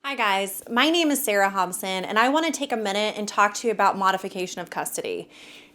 Hi guys, my name is Sarah Hobson and I want to take a minute and talk to you about modification of custody.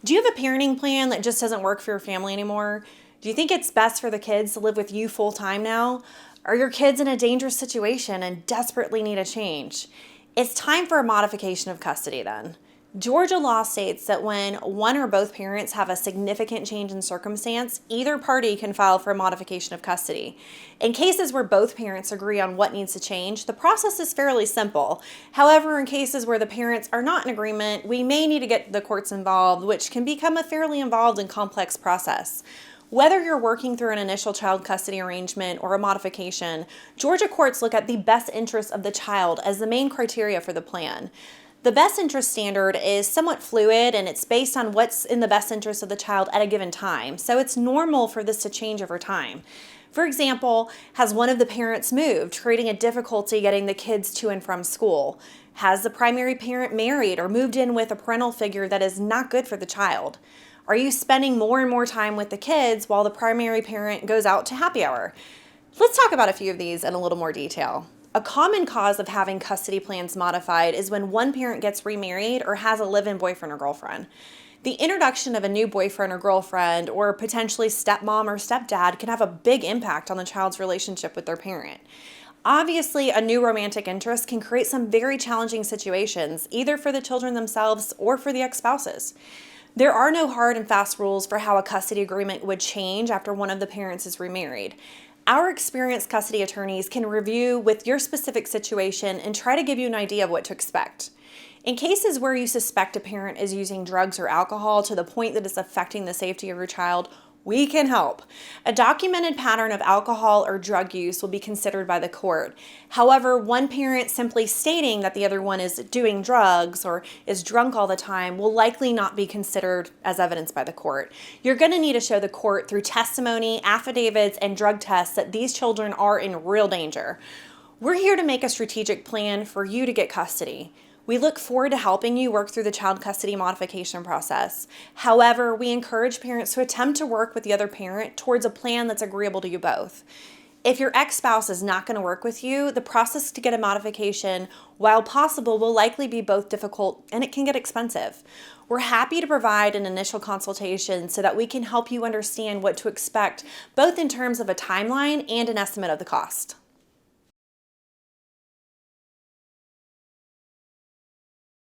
Do you have a parenting plan that just doesn't work for your family anymore? Do you think it's best for the kids to live with you full time now? Are your kids in a dangerous situation and desperately need a change? It's time for a modification of custody then. Georgia law states that when one or both parents have a significant change in circumstance, either party can file for a modification of custody. In cases where both parents agree on what needs to change, the process is fairly simple. However, in cases where the parents are not in agreement, we may need to get the courts involved, which can become a fairly involved and complex process. Whether you're working through an initial child custody arrangement or a modification, Georgia courts look at the best interests of the child as the main criteria for the plan. The best interest standard is somewhat fluid and it's based on what's in the best interest of the child at a given time, so it's normal for this to change over time. For example, has one of the parents moved, creating a difficulty getting the kids to and from school? Has the primary parent married or moved in with a parental figure that is not good for the child? Are you spending more and more time with the kids while the primary parent goes out to happy hour? Let's talk about a few of these in a little more detail. A common cause of having custody plans modified is when one parent gets remarried or has a live-in boyfriend or girlfriend. The introduction of a new boyfriend or girlfriend or potentially stepmom or stepdad can have a big impact on the child's relationship with their parent. Obviously, a new romantic interest can create some very challenging situations, either for the children themselves or for the ex-spouses. There are no hard and fast rules for how a custody agreement would change after one of the parents is remarried. Our experienced custody attorneys can review with your specific situation and try to give you an idea of what to expect. In cases where you suspect a parent is using drugs or alcohol to the point that it's affecting the safety of your child, we can help. A documented pattern of alcohol or drug use will be considered by the court. However, one parent simply stating that the other one is doing drugs or is drunk all the time will likely not be considered as evidence by the court. You're going to need to show the court through testimony, affidavits, and drug tests that these children are in real danger. We're here to make a strategic plan for you to get custody. We look forward to helping you work through the child custody modification process. However, we encourage parents to attempt to work with the other parent towards a plan that's agreeable to you both. If your ex-spouse is not going to work with you, the process to get a modification, while possible, will likely be both difficult and it can get expensive. We're happy to provide an initial consultation so that we can help you understand what to expect, both in terms of a timeline and an estimate of the cost.